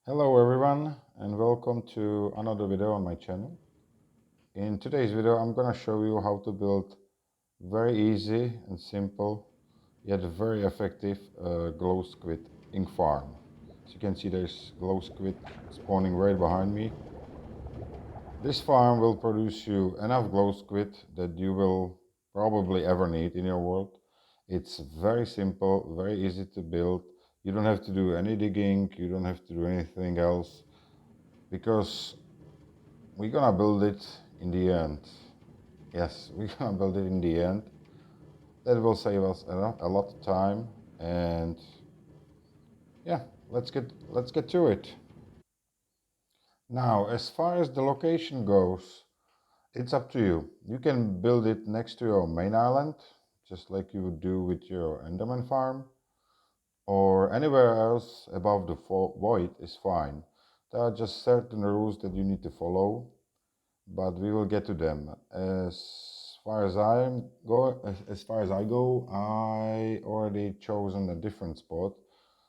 Hello everyone and welcome to another video on my channel. In today's video I'm gonna show you how to build very easy and simple yet very effective glow squid ink farm. As you can see, there's glow squid spawning right behind me. This farm will produce you enough glow squid that you will probably ever need in your world. It's very simple, very easy to build. You don't have to do any digging, you don't have to do anything else, because we're gonna build it in the end. Yes, we're gonna build it in the end. That will save us a lot of time. And yeah, let's get to it. Now, as far as the location goes, it's up to you. You can build it next to your main island, just like you would do with your Enderman farm, or anywhere else above the void is fine. There are just certain rules that you need to follow, but we will get to them. As far as I go, I already chosen a different spot,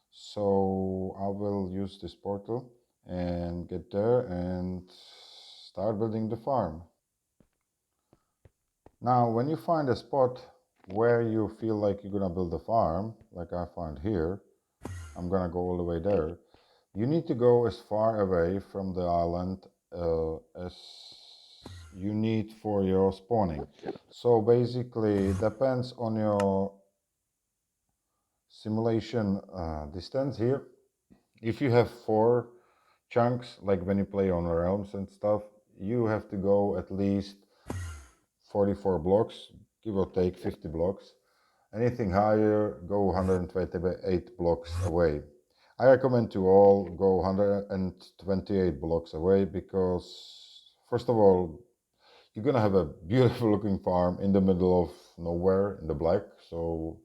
so I will use this portal and get there and start building the farm. Now, when you find a spot where you feel like you're gonna build a farm, like I find here, I'm gonna go all the way there. You need to go as far away from the island as you need for your spawning. So basically, it depends on your simulation distance here. If you have 4 chunks, like when you play on realms and stuff, you have to go at least 44 blocks, give or take 50 blocks. Anything higher, go 128 blocks away. I recommend to all go 128 blocks away because, first of all, you're gonna have a beautiful looking farm in the middle of nowhere in the black, so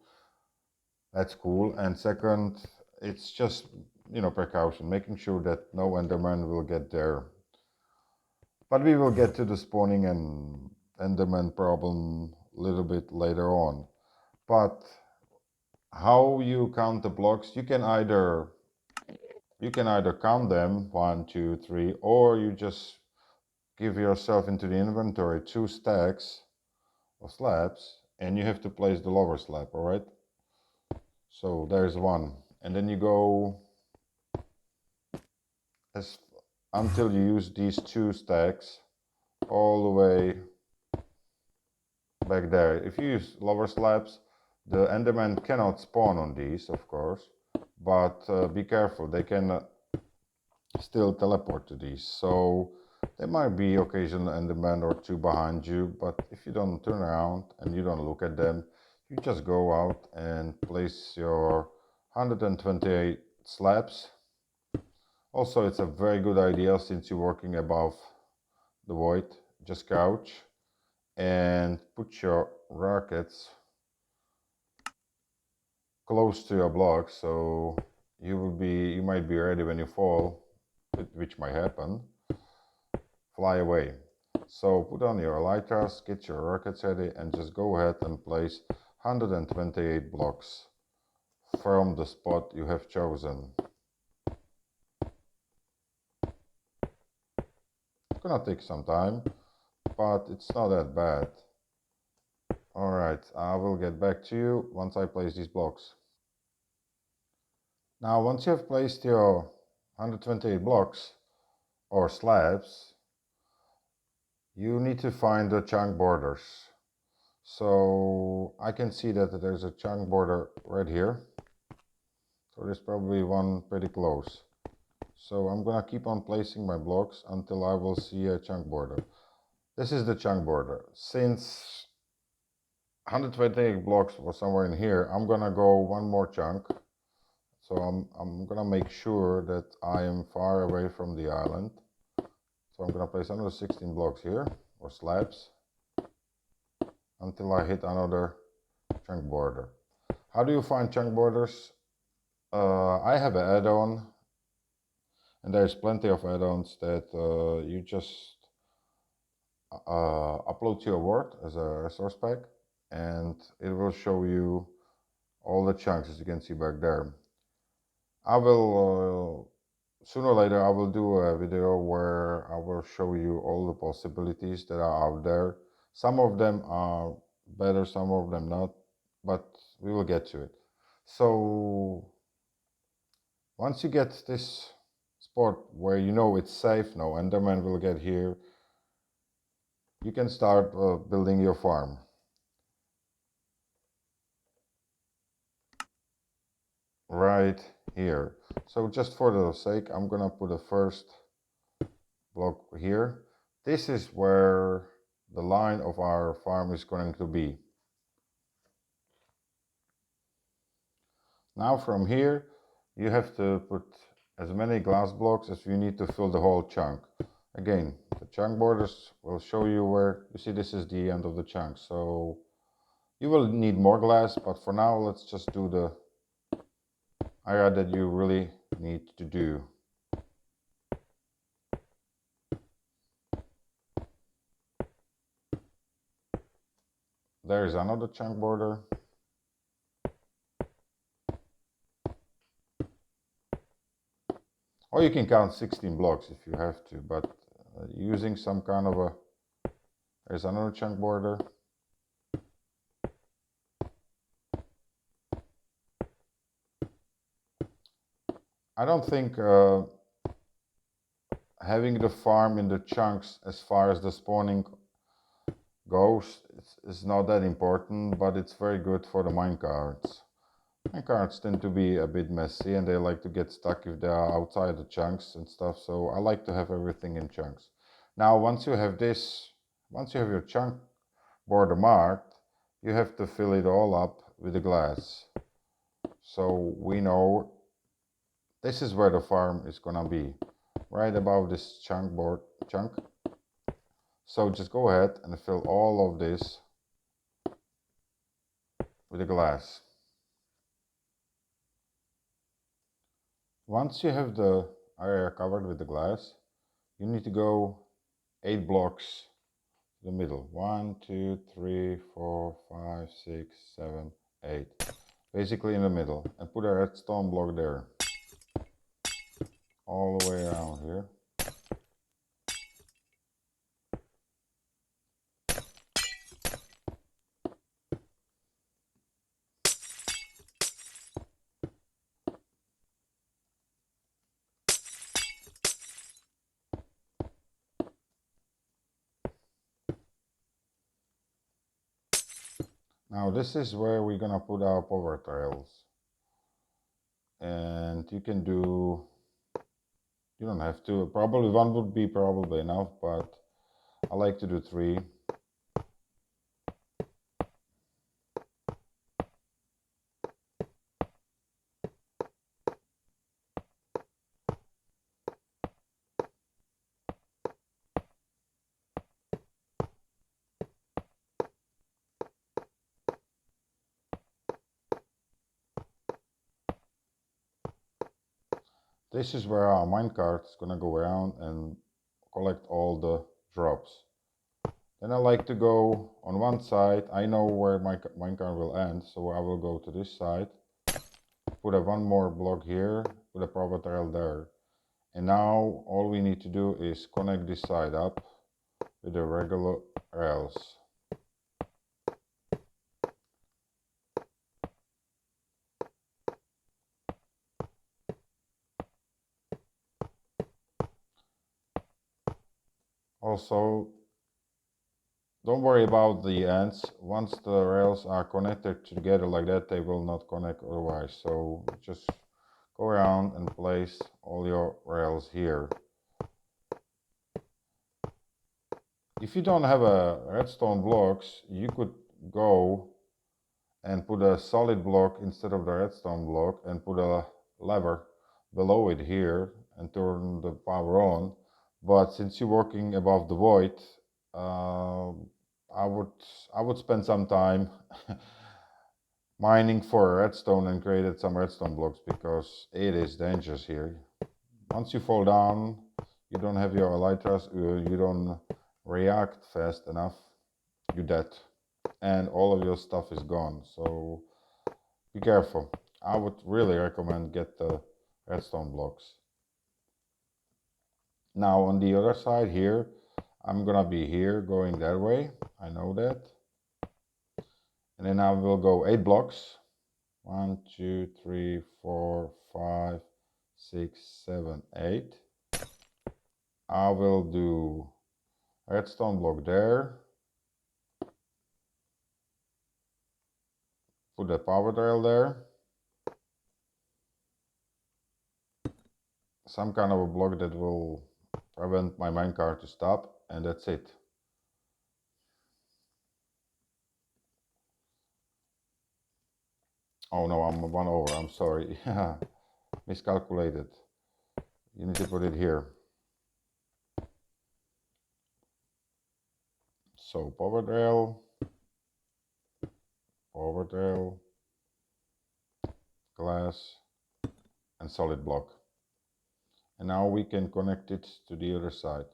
that's cool. And second, it's just, precaution, making sure that no Enderman will get there. But we will get to the spawning and Enderman problem a little bit later on. But how you count the blocks, you can either count them 1, 2, 3, or you just give yourself into the inventory 2 stacks of slabs, and you have to place the lower slab. All right, so there's one, and then you go as until you use these 2 stacks all the way back there. If you use lower slabs, the Enderman cannot spawn on these, of course, but be careful, they can still teleport to these. So there might be occasional Enderman or 2 behind you, but if you don't turn around and you don't look at them, you just go out and place your 128 slabs. Also, it's a very good idea, since you're working above the void, just crouch and put your rockets close to your block, so you might be ready when you fall, which might happen. Fly away. So put on your elytras, get your rockets ready, and just go ahead and place 128 blocks from the spot you have chosen. It's gonna take some time, but it's not that bad. Alright, I will get back to you once I place these blocks. Now, once you have placed your 128 blocks or slabs, you need to find the chunk borders. So I can see that there's a chunk border right here. So there's probably one pretty close. So I'm gonna keep on placing my blocks until I will see a chunk border. This is the chunk border. Since 128 blocks was somewhere in here, I'm gonna go one more chunk. So I'm gonna make sure that I am far away from the island. So I'm gonna place another 16 blocks here, or slabs, until I hit another chunk border. How do you find chunk borders? I have an add-on, and there's plenty of add-ons that you just upload to your Word as a resource pack, and it will show you all the chunks, as you can see back there. I will sooner or later I will do a video where I will show you all the possibilities that are out there. Some of them are better, some of them not, but we will get to it. So once you get this spot where you know it's safe, no Enderman will get here, you can start building your farm. Right here. So just for the sake, I'm gonna put a first block here. This is where the line of our farm is going to be. Now from here, you have to put as many glass blocks as you need to fill the whole chunk. Again, the chunk borders will show you where, you see this is the end of the chunk. So you will need more glass, but for now, let's just do the area that you really need to do. There is another chunk border. Or you can count 16 blocks if you have to, but using some kind of a, there's another chunk border. I don't think having the farm in the chunks as far as the spawning goes is not that important, but it's very good for the minecarts. Minecarts tend to be a bit messy and they like to get stuck if they are outside the chunks and stuff, so I like to have everything in chunks. Now once you have this, once you have your chunk border marked, you have to fill it all up with the glass. So we know this is where the farm is gonna be, right above this chunk. So just go ahead and fill all of this with the glass. Once you have the area covered with the glass, you need to go 8 blocks to the middle. 1, 2, 3, 4, 5, 6, 7, 8. Basically in the middle, and put a redstone block there. All the way around here. Now this is where we're gonna put our power trails. And you can do, you don't have to, probably one would be probably enough, but I like to do 3. This is where our minecart is gonna go around and collect all the drops. Then I like to go on one side. I know where my minecart will end, so I will go to this side, put a one more block here, put a power trail there. And now all we need to do is connect this side up with the regular rails. Also, don't worry about the ends. Once the rails are connected together like that, they will not connect otherwise. So just go around and place all your rails here. If you don't have a redstone blocks, you could go and put a solid block instead of the redstone block and put a lever below it here and turn the power on. But since you're working above the void, I would spend some time mining for redstone and created some redstone blocks because it is dangerous here. Once you fall down, you don't have your elytras, you don't react fast enough, you're dead. And all of your stuff is gone, so be careful. I would really recommend get the redstone blocks. Now on the other side here, I'm gonna be here going that way. I know that. And then I will go 8 blocks. 1, 2, 3, 4, 5, 6, 7, 8. I will do redstone block there. Put the power rail there. Some kind of a block that will prevent my minecart to stop, and that's it. Oh no, I'm 1 over, I'm sorry. Miscalculated. You need to put it here. So power rail, glass, and solid block. And now we can connect it to the other side.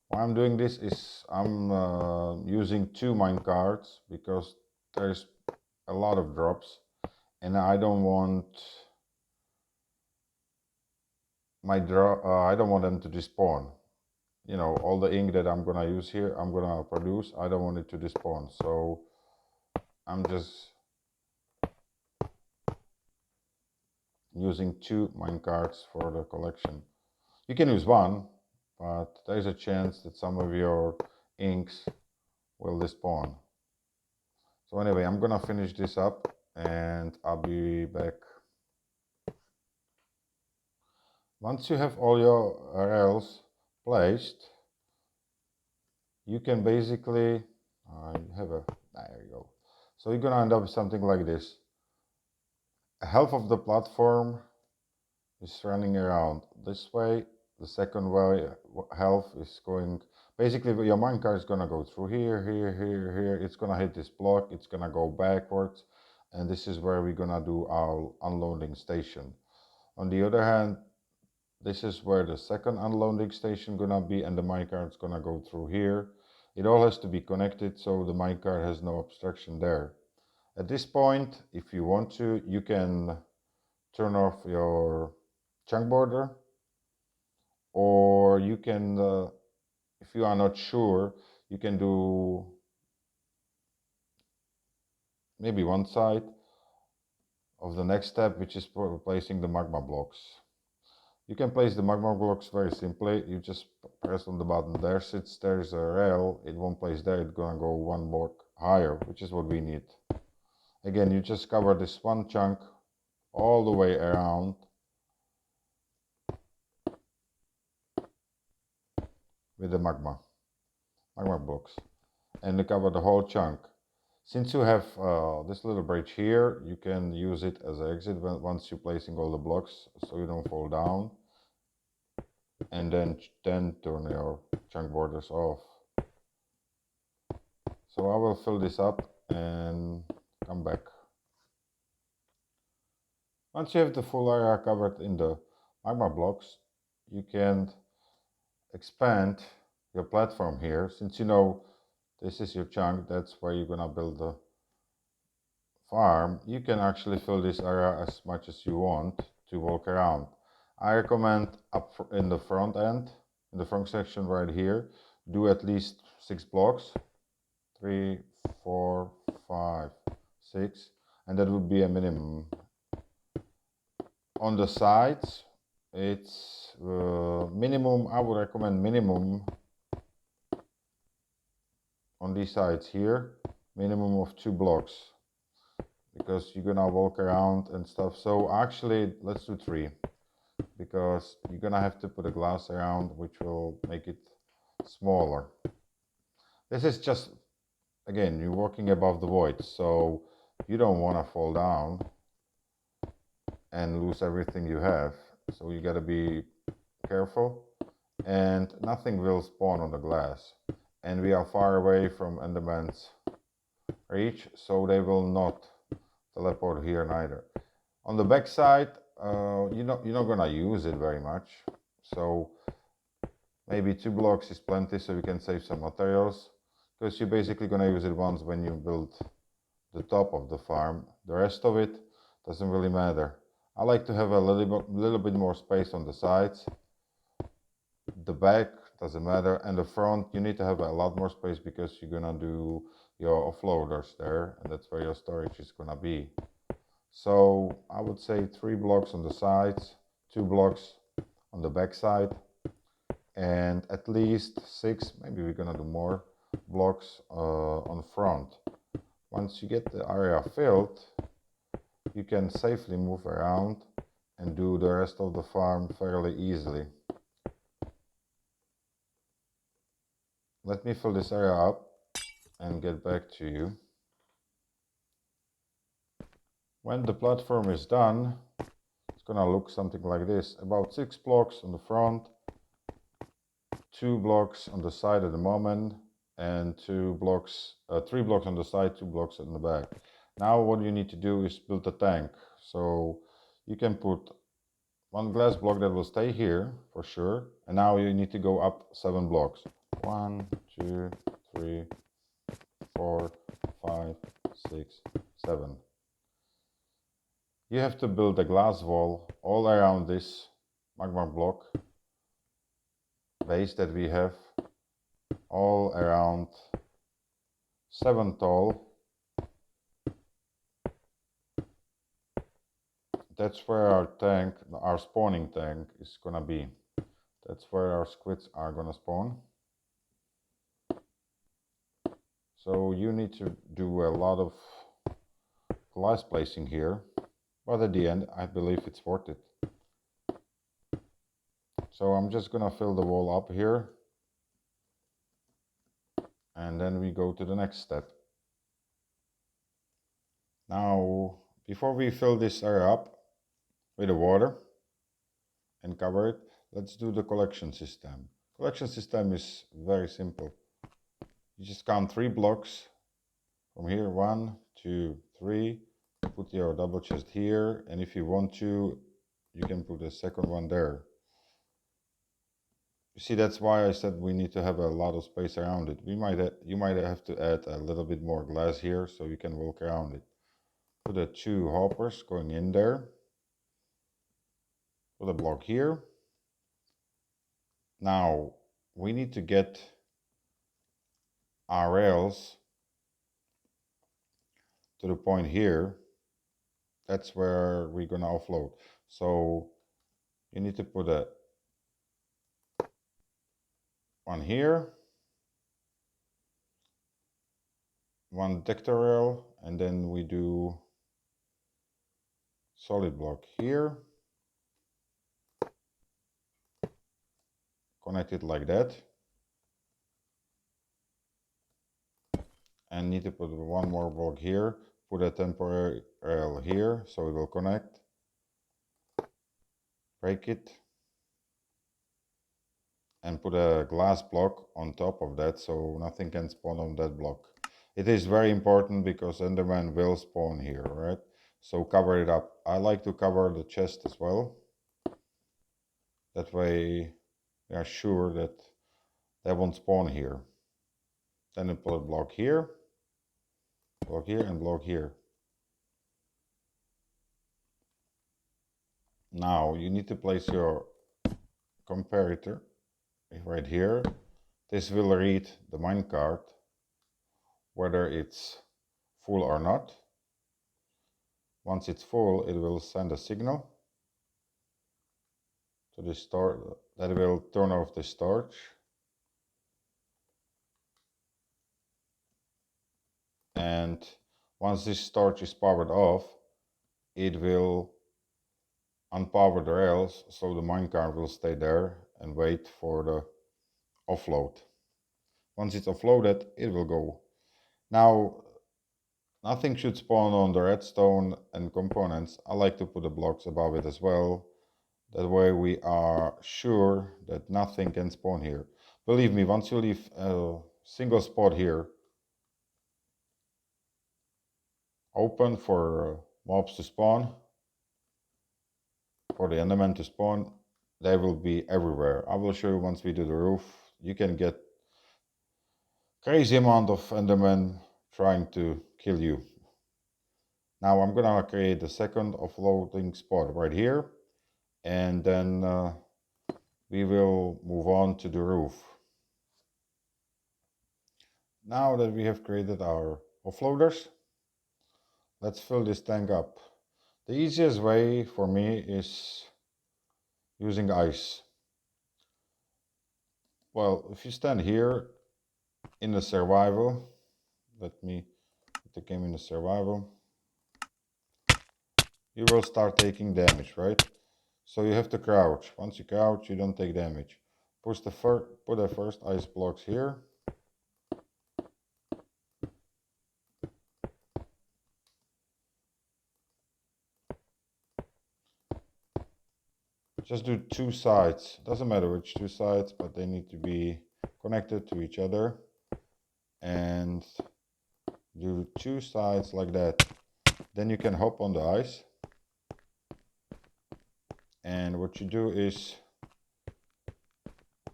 Why I'm doing this is I'm using 2 minecarts because there's a lot of drops, and I don't want I don't want them to despawn. You know, all the ink that I'm gonna use here, I'm gonna produce, I don't want it to despawn. So I'm just using 2 minecarts for the collection. You can use 1, but there's a chance that some of your inks will despawn. So anyway, I'm gonna finish this up and I'll be back. Once you have all your rails placed, you can basically, there you go. So you're gonna end up with something like this. Half of the platform is running around this way. The second way, half is going, basically your minecart is gonna go through here, here. It's gonna hit this block, it's gonna go backwards, and this is where we're gonna do our unloading station. On the other hand, this is where the second unloading station gonna be, and the minecart is gonna go through here. It all has to be connected so the minecart has no obstruction there. At this point, if you want to, you can turn off your chunk border, or you can, if you are not sure, you can do maybe one side of the next step, which is placing the magma blocks. You can place the magma blocks very simply. You just press on the button there. Since there's a rail, it won't place there. It's gonna go 1 block higher, which is what we need. Again, you just cover this one chunk all the way around with the magma blocks, and you cover the whole chunk. Since you have this little bridge here, you can use it as an exit once you're placing all the blocks, so you don't fall down. And then turn your chunk borders off. So I will fill this up and come back. Once you have the full area covered in the magma blocks, you can expand your platform here. Since you know this is your chunk, that's where you're gonna build the farm, you can actually fill this area as much as you want to walk around. I recommend up in the front end, in the front section right here, do at least 6 blocks. 3, 4, 5, 6, and that would be a minimum. On the sides, it's minimum, I would recommend minimum on these sides here, minimum of 2 blocks, because you're gonna walk around and stuff. So actually, let's do 3, because you're gonna have to put a glass around, which will make it smaller. This is just, again, you're walking above the void, so you don't want to fall down and lose everything you have. So you got to be careful, and nothing will spawn on the glass. And we are far away from Enderman's reach, so they will not teleport here neither. On the back side, you're not gonna use it very much, so maybe 2 blocks is plenty, so we can save some materials, because you're basically gonna use it once when you build the top of the farm. The rest of it doesn't really matter. I like to have a little bit more space on the sides. The back doesn't matter, and the front you need to have a lot more space because you're gonna do your offloaders there, and that's where your storage is gonna be. So I would say 3 blocks on the sides, 2 blocks on the back side, and at least 6, maybe we're gonna do more blocks on front. Once you get the area filled, you can safely move around and do the rest of the farm fairly easily. Let me fill this area up and get back to you. When the platform is done, it's gonna look something like this. About 6 blocks on the front, 2 blocks on the side at the moment, and 3 blocks on the side, 2 blocks in the back. Now what you need to do is build a tank. So you can put 1 glass block that will stay here for sure, and now you need to go up 7 blocks. 1, 2, 3, 4, 5, 6, 7. You have to build a glass wall all around this magma block base that we have, all around 7 tall. That's where our tank, our spawning tank, is gonna be. That's where our squids are gonna spawn. So you need to do a lot of glass placing here, but at the end I believe it's worth it. So I'm just gonna fill the wall up here, and then we go to the next step. Now, before we fill this area up with the water and cover it, let's do the collection system. Collection system is very simple. You just count 3 blocks from here, 1, 2, 3, put your double chest here, and if you want to, you can put a second one there. You see, that's why I said we need to have a lot of space around it. You might have to add a little bit more glass here so you can walk around it. Put the 2 hoppers going in there. Put a block here. Now we need to get our rails to the point here. That's where we're gonna offload. So you need to put a one here, one detector rail, and then we do solid block here. Connect it like that. And need to put one more block here. Put a temporary rail here so it will connect. Break it. And put a glass block on top of that so nothing can spawn on that block. It is very important because Enderman will spawn here, right? So cover it up. I like to cover the chest as well. That way we are sure that they won't spawn here. Then we put a block here, and block here. Now you need to place your comparator right here. This will read the minecart whether it's full or not. Once it's full, it will send a signal to the store that will turn off the storage. And once this storage is powered off, it will unpower the rails so the minecart will stay there and wait for the offload. Once it's offloaded, it will go. Now, nothing should spawn on the redstone and components. I like to put the blocks above it as well. That way we are sure that nothing can spawn here. Believe me, once you leave a single spot here open for mobs to spawn, for the enderman to spawn, they will be everywhere. I will show you once we do the roof. You can get crazy amount of endermen trying to kill you. Now I'm gonna create a second offloading spot right here, and then we will move on to the roof. Now that we have created our offloaders, let's fill this tank up. The easiest way for me is using ice. Well, if you stand here in the survival, let me put the game in the survival, you will start taking damage, right? So you have to crouch. Once you crouch, you don't take damage. Put the first ice blocks here. Just do two sides. Doesn't matter which two sides, but they need to be connected to each other. And do two sides like that. Then you can hop on the ice. And what you do is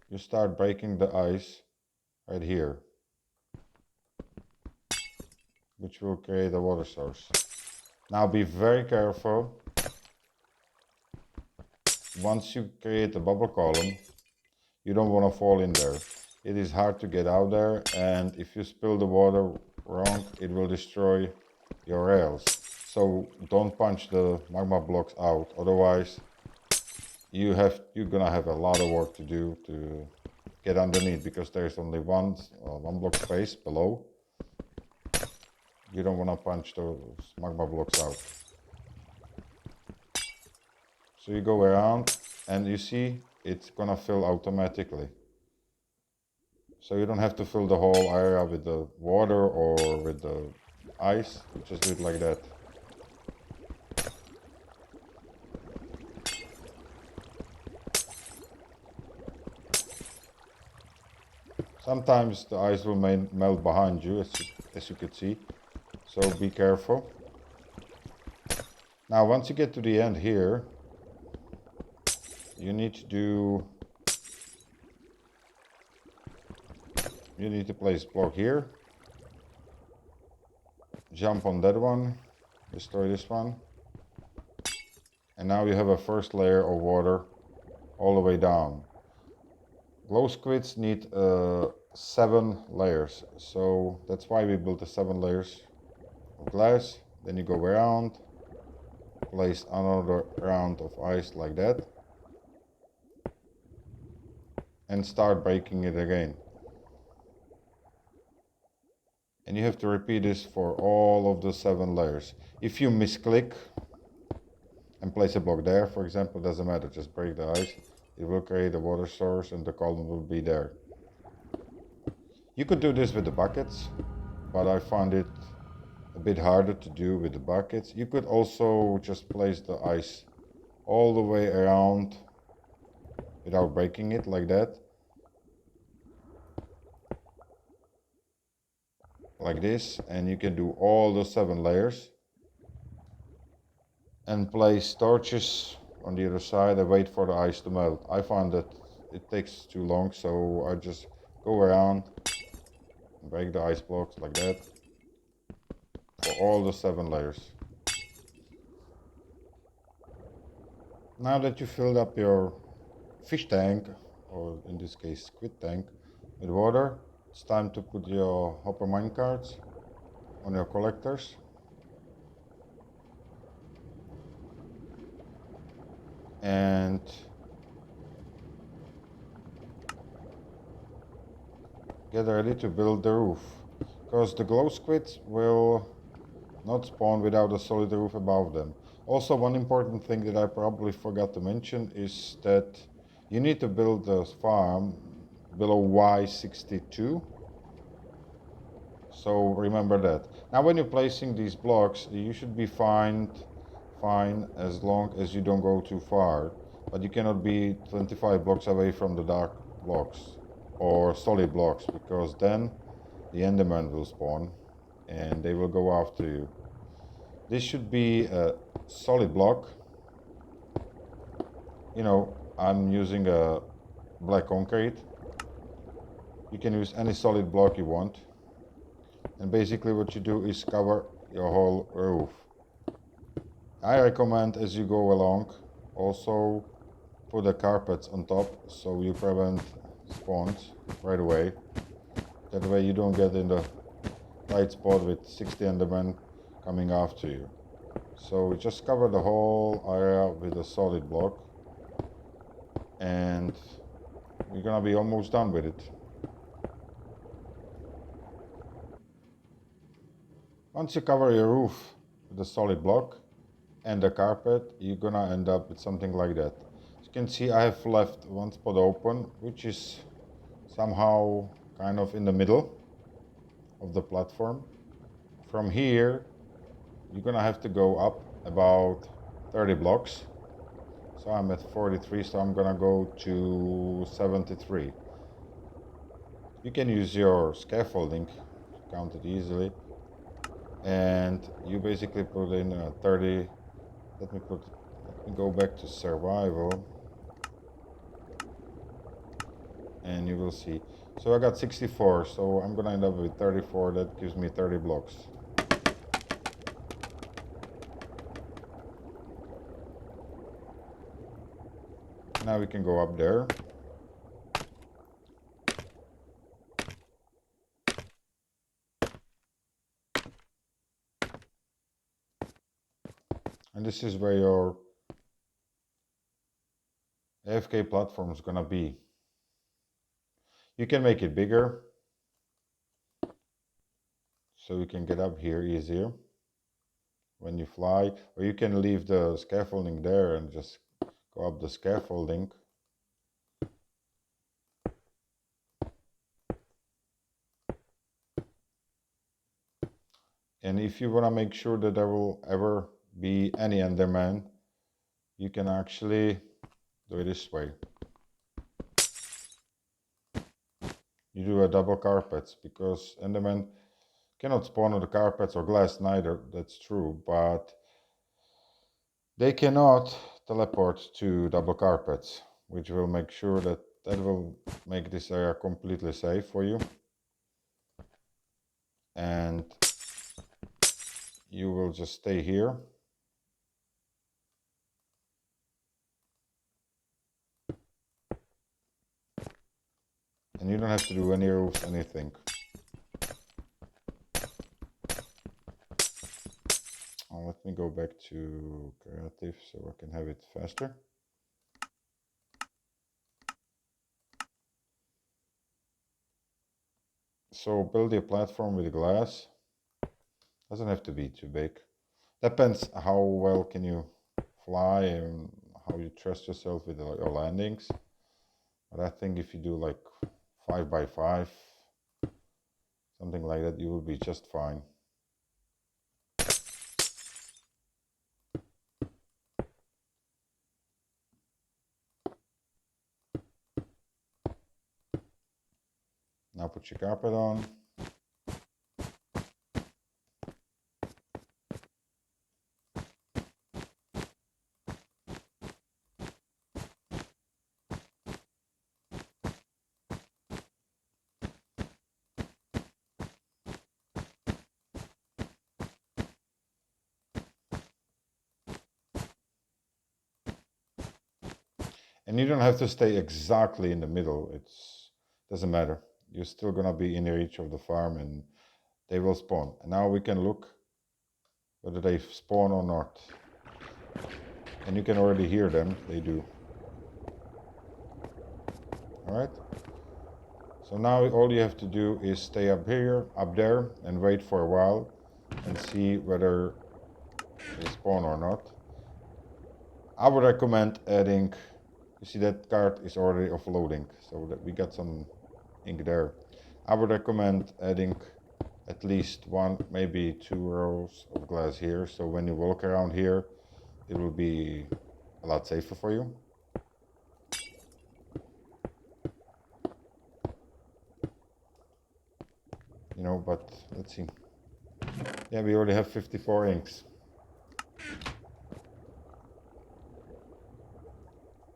you start breaking the ice right here, which will create a water source. Now be very careful. Once you create a bubble column, you don't want to fall in there. It is hard to get out there, and if you spill the water wrong, it will destroy your rails. So don't punch the magma blocks out, otherwise you're gonna have a lot of work to do to get underneath, because there is only one block space below. You don't want to punch those magma blocks out. So you go around and you see it's gonna fill automatically. So you don't have to fill the whole area with the water or with the ice, just do it like that. Sometimes the ice will melt behind you, as you could see, so be careful. Now once you get to the end here, you need to place block here, jump on that one, destroy this one, and now you have a first layer of water all the way down. Glow squids need 7 layers, so that's why we built the 7 layers of glass. Then you go around, place another round of ice like that, and start breaking it again. And you have to repeat this for all of the 7 layers. If you misclick and place a block there, for example, doesn't matter, just break the ice. It will create a water source and the column will be there. You could do this with the buckets, but I find it a bit harder to do with the buckets. You could also just place the ice all the way around without breaking it like that. Like this, and you can do all the 7 layers and place torches on the other side and wait for the ice to melt. I find that it takes too long, so I just go around and break the ice blocks like that for all the 7 layers. Now that you filled up your fish tank, or in this case squid tank, with water, it's time to put your hopper minecarts on your collectors. And get ready to build the roof, because the glow squids will not spawn without a solid roof above them. Also, one important thing that I probably forgot to mention is that you need to build the farm below Y62. So remember that. Now when you're placing these blocks, you should be fine as long as you don't go too far. But you cannot be 25 blocks away from the dark blocks or solid blocks, because then the Enderman will spawn and they will go after you. This should be a solid block. You know, I'm using a black concrete. You can use any solid block you want. And basically what you do is cover your whole roof. I recommend as you go along also put the carpets on top so you prevent spawns right away. That way you don't get in the tight spot with 60 endermen coming after you. So just cover the whole area with a solid block and we're gonna be almost done with it. Once you cover your roof with a solid block and the carpet, you're gonna end up with something like that. As you can see, I have left one spot open, which is somehow kind of in the middle of the platform. From here, you're gonna have to go up about 30 blocks. So I'm at 43, so I'm gonna go to 73. You can use your scaffolding to count it easily. And you basically put in 30. Let me go back to survival. And you will see. So I got 64, so I'm gonna end up with 34. That gives me 30 blocks. Now we can go up there. And this is where your AFK platform is gonna be. You can make it bigger, so you can get up here easier when you fly, or you can leave the scaffolding there and just go up the scaffolding. And if you want to make sure that there will ever be any Enderman, you can actually do it this way. You do a double carpets, because Enderman cannot spawn on the carpets or glass neither, that's true, but they cannot teleport to double carpets, which will make sure that will make this area completely safe for you. And you will just stay here. And you don't have to do any roofs, anything. Let me go back to creative so I can have it faster. So build your platform with glass. Doesn't have to be too big. Depends how well can you fly and how you trust yourself with your landings. But I think if you do like 5 by 5, something like that, you will be just fine. Now put your carpet on. And you don't have to stay exactly in the middle. It doesn't matter. You're still gonna be in reach of the farm and they will spawn. And now we can look whether they spawn or not. And you can already hear them, they do. Alright? So now all you have to do is stay up here, up there, and wait for a while and see whether they spawn or not. I would recommend adding, you see that card is already offloading, so that we got some ink there. I would recommend adding at least 1, maybe 2 rows of glass here, so when you walk around here, it will be a lot safer for you. You know, but let's see. Yeah, we already have 54 inks.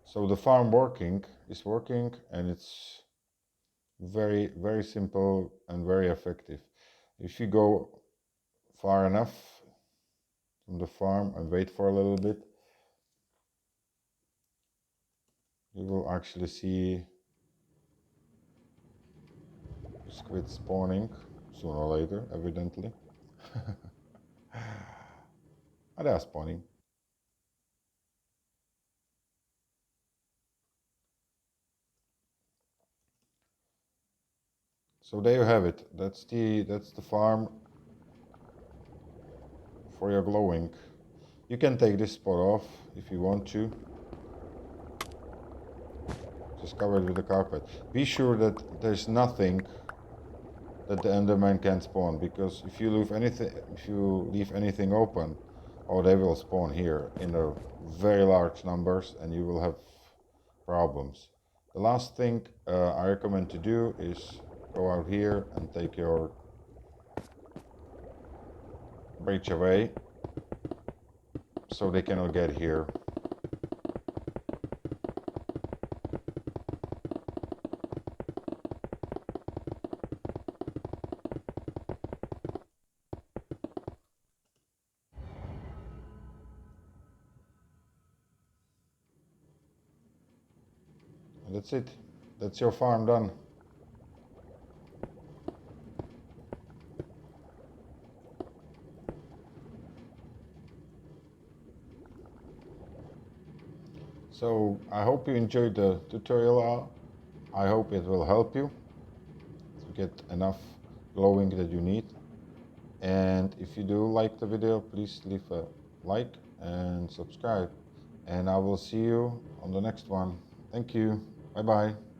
So the farm is working, and it's very, very simple and very effective. If you go far enough, from the farm and wait for a little bit, you will actually see squid spawning sooner or later, evidently. They are spawning. So there you have it. That's the farm for your glowing. You can take this spot off if you want to. Just cover it with a carpet. Be sure that there's nothing that the Enderman can spawn, because if you leave anything open, oh, they will spawn here in a very large numbers, and you will have problems. The last thing I recommend to do is go out here and take your breach away, so they cannot get here. And that's it. That's your farm done. So I hope you enjoyed the tutorial. I hope it will help you to get enough glowing that you need. And if you do like the video, please leave a like and subscribe. And I will see you on the next one. Thank you. Bye bye.